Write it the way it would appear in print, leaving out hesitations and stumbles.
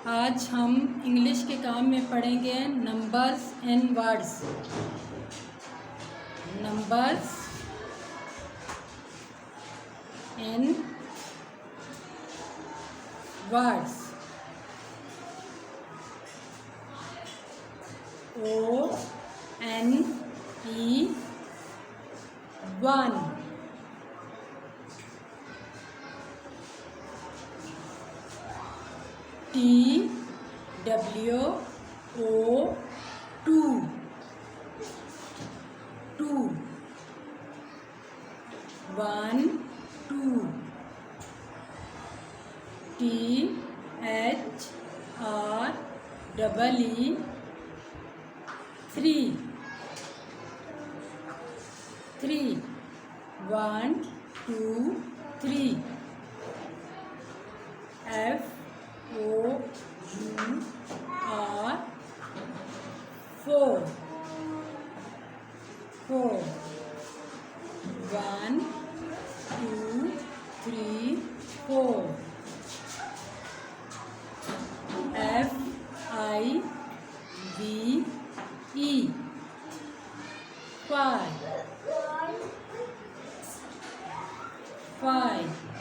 आज हम इंग्लिश के काम में पढ़ेंगे numbers and words. Numbers and words. ONE 1, TWO 2, 1 2, THREE 3, 1 2 3, FOUR 4, 1 2 3 4, FIVE 5,